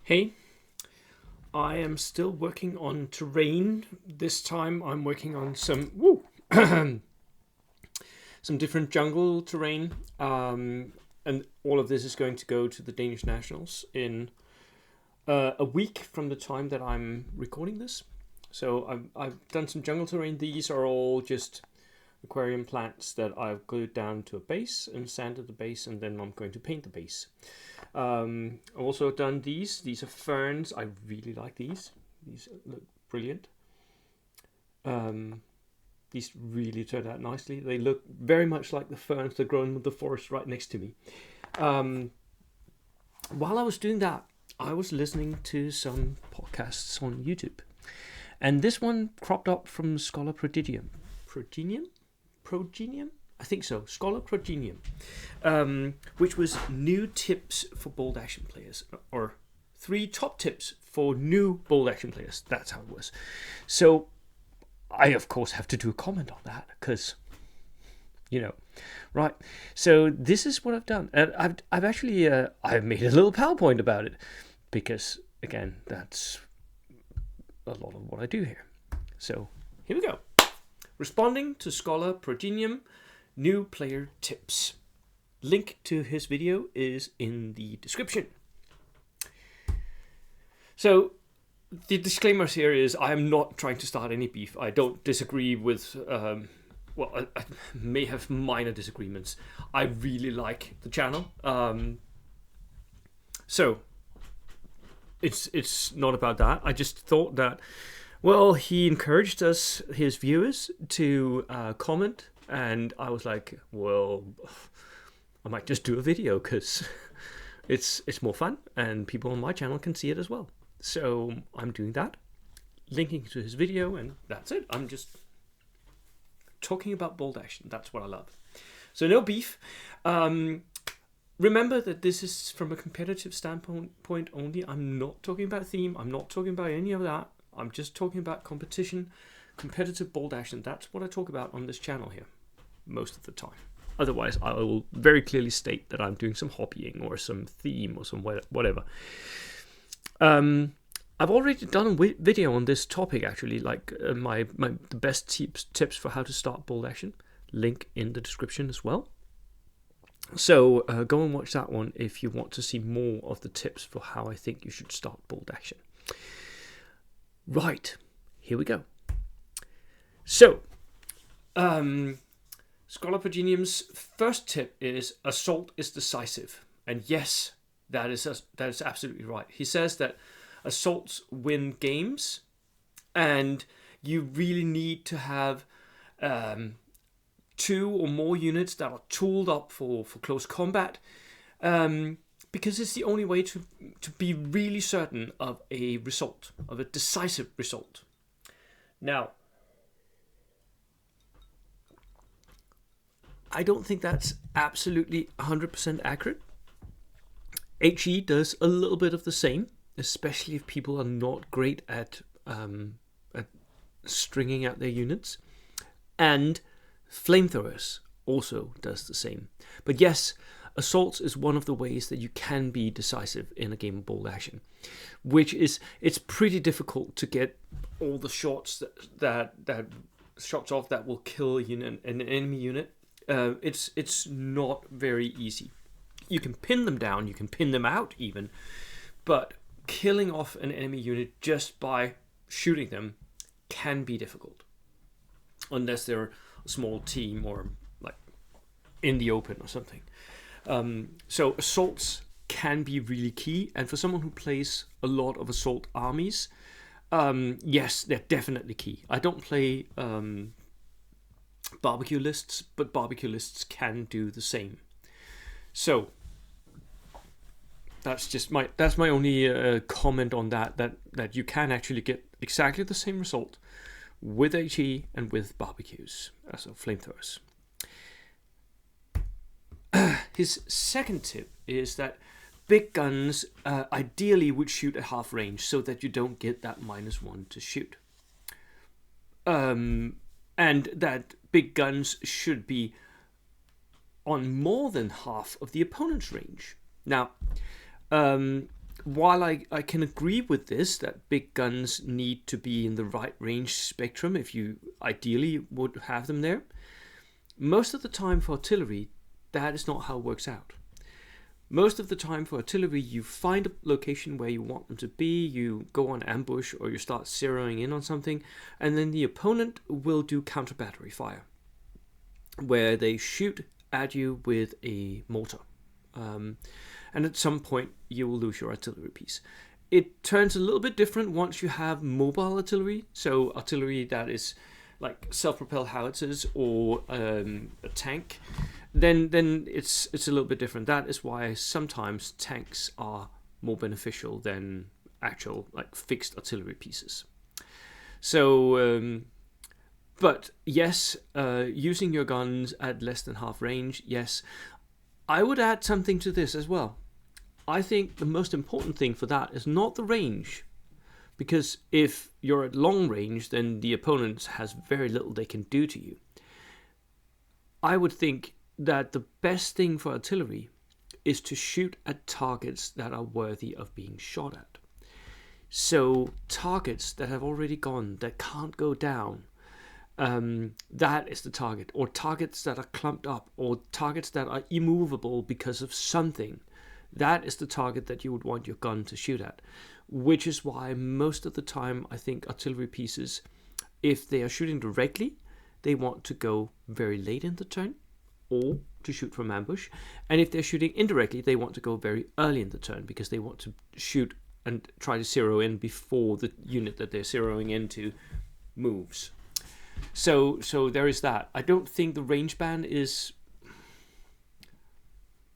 Hey, I am still working on terrain. This time I'm working on some different jungle terrain, and all of this is going to go to the Danish Nationals in a week from the time that I'm recording this. So I've done some jungle terrain. These are all just aquarium plants that I've glued down to a base and sanded the base, and then I'm going to paint the base. I've also done these. These are ferns. I really like these. These look brilliant. These really turned out nicely. They look very much like the ferns that grow in the forest right next to me. While I was doing that, I was listening to some podcasts on YouTube. And this one cropped up from Schola Progenium. Progenium? I think so. Schola Progenium. Which was new tips for bold action players. Or 3 top tips for new bold action players. That's how it was. So I, of course, have to do a comment on that because, right. So this is what I've done. And I've actually, I've made a little PowerPoint about it because, again, that's a lot of what I do here. So here we go. Responding to Schola Progenium, new player tips. Link to his video is in the description. So the disclaimers here is I am not trying to start any beef. I don't disagree with, I may have minor disagreements. I really like the channel. So it's not about that. I just thought that, well, he encouraged us, his viewers, to comment. And I was like, well, I might just do a video because it's more fun and people on my channel can see it as well. So I'm doing that, linking to his video, and that's it. I'm just talking about bold action. That's what I love. So no beef. Remember that this is from a competitive standpoint only. I'm not talking about theme. I'm not talking about any of that. I'm just talking about competition, competitive bold action. That's what I talk about on this channel here most of the time. Otherwise, I will very clearly state that I'm doing some hobbying or some theme or some whatever. I've already done a video on this topic, actually, like the best tips for how to start bold action. Link in the description as well. So go and watch that one if you want to see more of the tips for how I think you should start bold action. Right, here we go. So, Schola Progenium's first tip is assault is decisive. And yes, that is absolutely right. He says that assaults win games, and you really need to have 2 or more units that are tooled up for close combat, because it's the only way to be really certain of a result, of a decisive result. Now, I don't think that's absolutely 100% accurate. HE does a little bit of the same, especially if people are not great at stringing out their units. And flamethrowers also does the same. But yes, assaults is one of the ways that you can be decisive in a game of bold action, which is, it's pretty difficult to get all the shots that shots off that will kill an enemy unit. It's not very easy. You can pin them down, you can pin them out even, but killing off an enemy unit just by shooting them can be difficult, unless they're a small team or like in the open or something. So assaults can be really key, and for someone who plays a lot of assault armies, yes, they're definitely key. I don't play barbecue lists, but barbecue lists can do the same. So that's my only comment on that you can actually get exactly the same result with HE and with barbecues, so flamethrowers. His second tip is that big guns ideally would shoot at half range so that you don't get that -1 to shoot. And that big guns should be on more than half of the opponent's range. Now, while I can agree with this, that big guns need to be in the right range spectrum if you ideally would have them there, most of the time for artillery, that is not how it works out. Most of the time for artillery, you find a location where you want them to be, you go on ambush, or you start zeroing in on something, and then the opponent will do counter battery fire, where they shoot at you with a mortar. And at some point, you will lose your artillery piece. It turns a little bit different once you have mobile artillery, so artillery that is like self-propelled howitzers or a tank. Then it's a little bit different. That is why sometimes tanks are more beneficial than actual like fixed artillery pieces. So, but yes, using your guns at less than half range, yes. I would add something to this as well. I think the most important thing for that is not the range, because if you're at long range, then the opponent has very little they can do to you. I would think that the best thing for artillery is to shoot at targets that are worthy of being shot at. So targets that have already gone, that can't go down, that is the target. Or targets that are clumped up, or targets that are immovable because of something. That is the target that you would want your gun to shoot at. Which is why most of the time I think artillery pieces, if they are shooting directly, they want to go very late in the turn, or to shoot from ambush. And if they're shooting indirectly, they want to go very early in the turn, because they want to shoot and try to zero in before the unit that they're zeroing into moves. So there is that. I don't think the range band is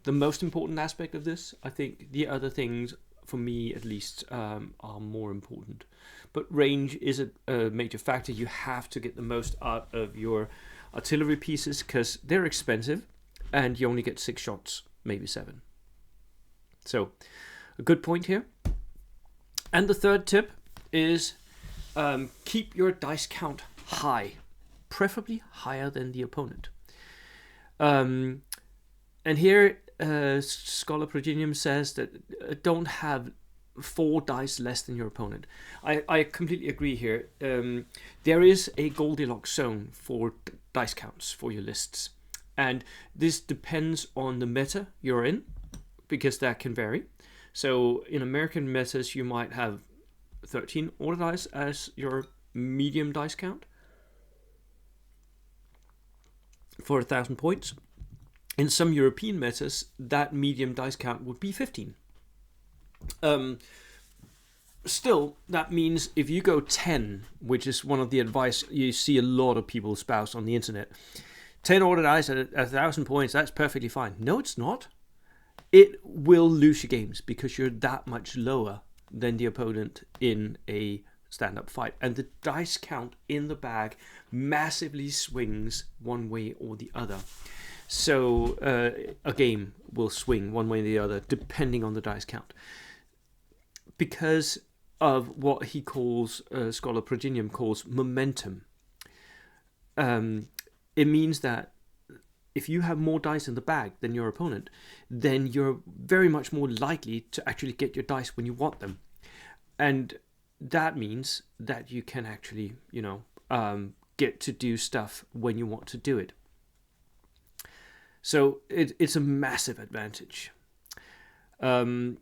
the most important aspect of this. I think the other things, for me at least, are more important. But range is a major factor. You have to get the most out of your artillery pieces because they're expensive and you only get 6 shots, maybe 7. So a good point here. And the third tip is keep your dice count high, preferably higher than the opponent. And here Schola Progenium says that don't have 4 dice less than your opponent. I completely agree here. There is a Goldilocks zone for dice counts for your lists, and this depends on the meta you're in, because that can vary. So in American metas you might have 13 order dice as your medium dice count for 1,000 points. In some European metas, that medium dice count would be 15. Still, that means if you go 10, which is one of the advice you see a lot of people espouse on the internet, 10 order dice at 1,000 points, that's perfectly fine. No, it's not. It will lose you games because you're that much lower than the opponent in a stand-up fight. And the dice count in the bag massively swings one way or the other. So a game will swing one way or the other depending on the dice count. Because of what he calls, Schola Progenium calls momentum. It means that if you have more dice in the bag than your opponent, then you're very much more likely to actually get your dice when you want them. And that means that you can actually, get to do stuff when you want to do it. So it's a massive advantage. To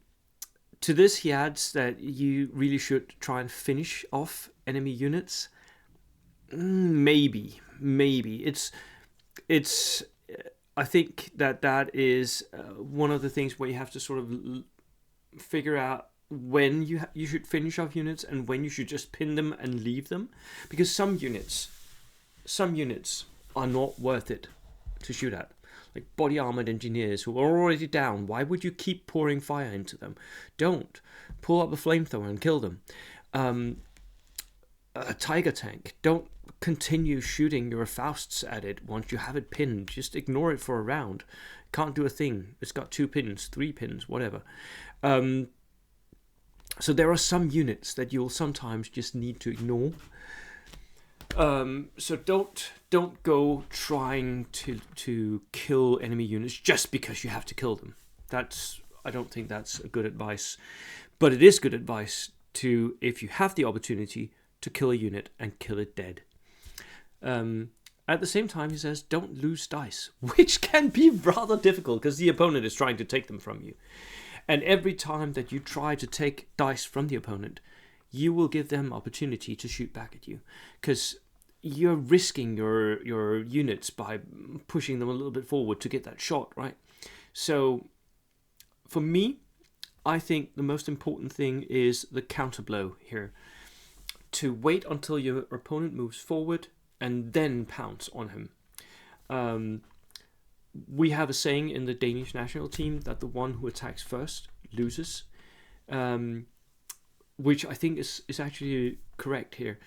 this, he adds that you really should try and finish off enemy units. Maybe. It's. I think that is one of the things where you have to sort of figure out when you should finish off units and when you should just pin them and leave them, because some units are not worth it to shoot at. Like body armored engineers who are already down. Why would you keep pouring fire into them? Don't. Pull up a flamethrower and kill them. A tiger tank. Don't continue shooting your Fausts at it once you have it pinned. Just ignore it for a round. Can't do a thing. It's got 2 pins, 3 pins, whatever. So there are some units that you'll sometimes just need to ignore. So don't go trying to kill enemy units just because you have to kill them. That's I don't think that's a good advice. But it is good advice to, if you have the opportunity, to kill a unit and kill it dead. At the same time, he says, don't lose dice, which can be rather difficult because the opponent is trying to take them from you. And every time that you try to take dice from the opponent, you will give them opportunity to shoot back at you, because you're risking your units by pushing them a little bit forward to get that shot, right? So for me, I think the most important thing is the counter blow here. To wait until your opponent moves forward and then pounce on him. We have a saying in the Danish national team that the one who attacks first loses, which I think is actually correct here.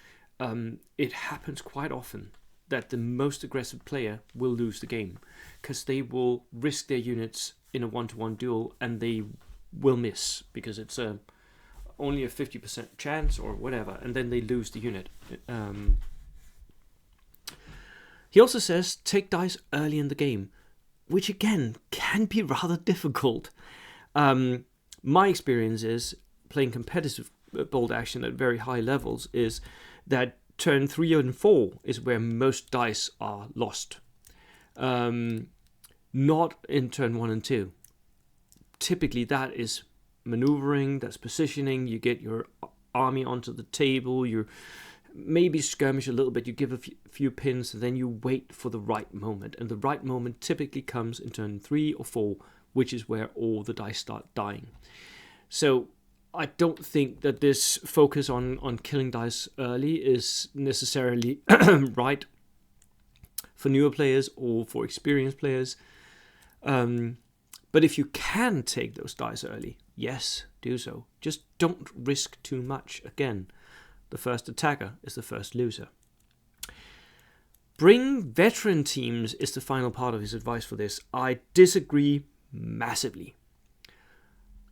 It happens quite often that the most aggressive player will lose the game because they will risk their units in a one-to-one duel and they will miss because it's only a 50% chance or whatever, and then they lose the unit. He also says take dice early in the game, which again can be rather difficult. My experience is playing competitive bold action at very high levels is that turn 3 and 4 is where most dice are lost. Not in turn 1 and 2. Typically that is maneuvering, that's positioning, you get your army onto the table, you maybe skirmish a little bit, you give a few pins, and then you wait for the right moment. And the right moment typically comes in turn 3 or 4, which is where all the dice start dying. So I don't think that this focus on killing dice early is necessarily right for newer players or for experienced players. But if you can take those dice early, yes, do so. Just don't risk too much. Again, the first attacker is the first loser. Bring veteran teams is the final part of his advice for this. I disagree massively.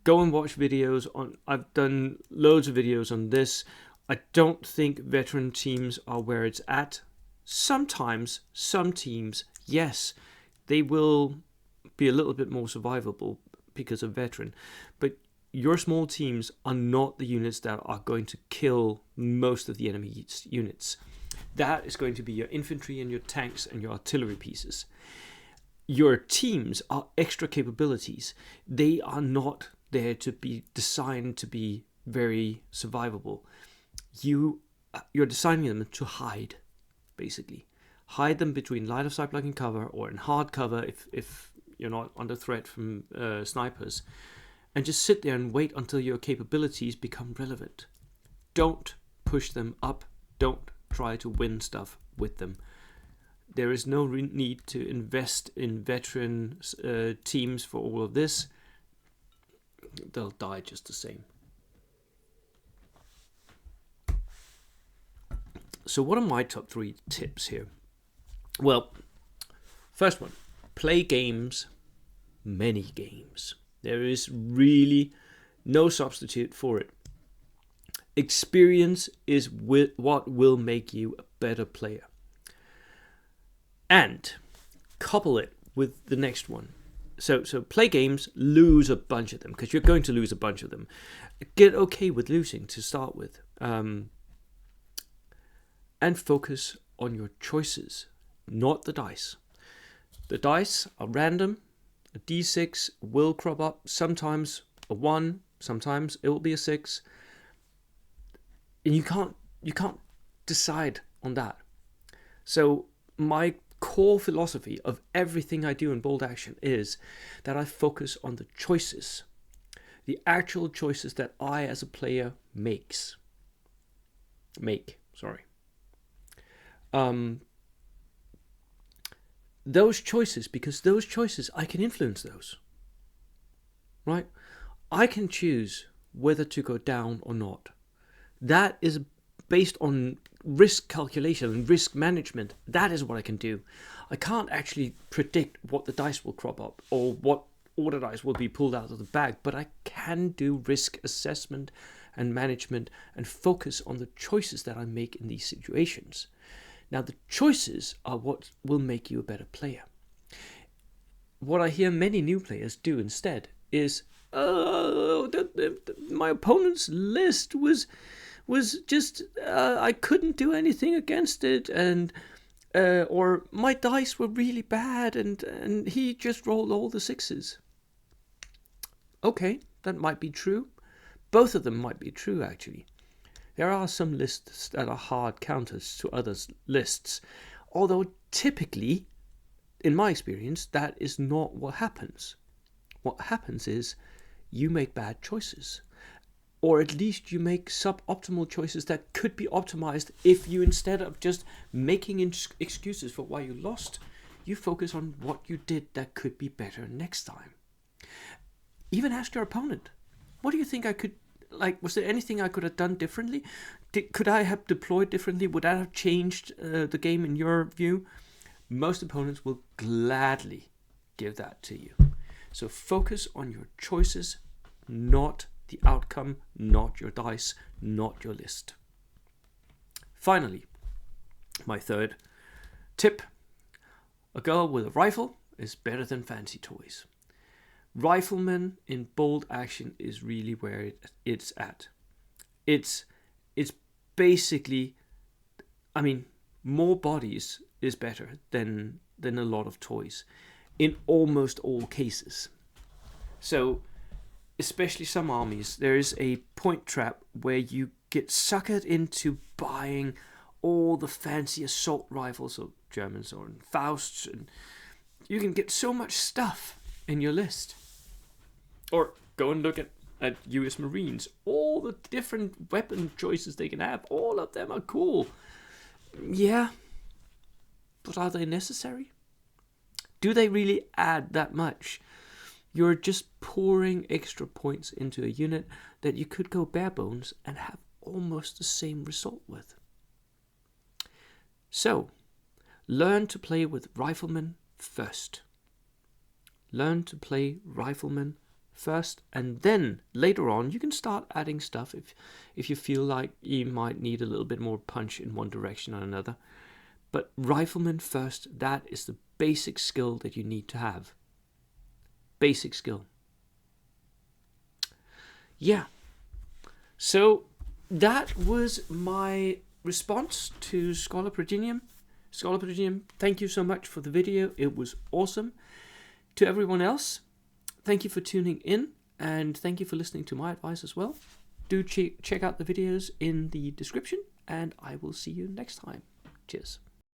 Go and watch videos on. I've done loads of videos on this. I don't think veteran teams are where it's at. Sometimes, some teams, yes, they will be a little bit more survivable because of veteran. But your small teams are not the units that are going to kill most of the enemy units. That is going to be your infantry and your tanks and your artillery pieces. Your teams are extra capabilities. They are not there to be designed to be very survivable. You're designing them to hide, basically. Hide them between line of sight blocking cover or in hard cover if you're not under threat from snipers. And just sit there and wait until your capabilities become relevant. Don't push them up. Don't try to win stuff with them. There is no need to invest in veteran teams for all of this. They'll die just the same. So what are my top 3 tips here? Well, first one, play games, many games. There is really no substitute for it. Experience is what will make you a better player. And couple it with the next one. So play games, lose a bunch of them, because you're going to lose a bunch of them. Get okay with losing to start with. And focus on your choices, not the dice. The dice are random. A d6 will crop up, sometimes a 1, sometimes it will be a 6. And you can't decide on that. So my core philosophy of everything I do in bold action is that I focus on the choices, the actual choices that I as a player make. Those choices, because those choices, I can influence those, right? I can choose whether to go down or not. That is based on risk calculation and risk management. That is what I can do. I can't actually predict what the dice will crop up or what order dice will be pulled out of the bag, but I can do risk assessment and management and focus on the choices that I make in these situations. Now, the choices are what will make you a better player. What I hear many new players do instead is, my opponent's list was just I couldn't do anything against it, and or my dice were really bad, and he just rolled all the sixes. Okay, that might be true. Both of them might be true, actually. There are some lists that are hard counters to others' lists, although typically, in my experience, that is not what happens. What happens is you make bad choices, or at least you make suboptimal choices that could be optimized if you, instead of just making excuses for why you lost, you focus on what you did that could be better next time. Even ask your opponent, what do you think I could, was there anything I could have done differently? Could I have deployed differently? Would that have changed the game in your view? Most opponents will gladly give that to you. So focus on your choices, not the outcome, not your dice, not your list. Finally, my third tip: a girl with a rifle is better than fancy toys. Rifleman in bold action is really where it's at. It's basically, more bodies is better than a lot of toys in almost all cases. So, especially some armies, there is a point trap where you get suckered into buying all the fancy assault rifles of Germans or Fausts, and you can get so much stuff in your list. Or go and look at US Marines. All the different weapon choices they can have, all of them are cool. Yeah, but are they necessary? Do they really add that much? You're just pouring extra points into a unit that you could go bare bones and have almost the same result with. So, learn to play with riflemen first. Learn to play riflemen first, and then later on you can start adding stuff if you feel like you might need a little bit more punch in one direction or another. But riflemen first, that is the basic skill that you need to have. Basic skill. Yeah. So that was my response to Schola Progenium. Schola Progenium, thank you so much for the video. It was awesome. To everyone else, thank you for tuning in, and thank you for listening to my advice as well. Do check out the videos in the description, and I will see you next time. Cheers.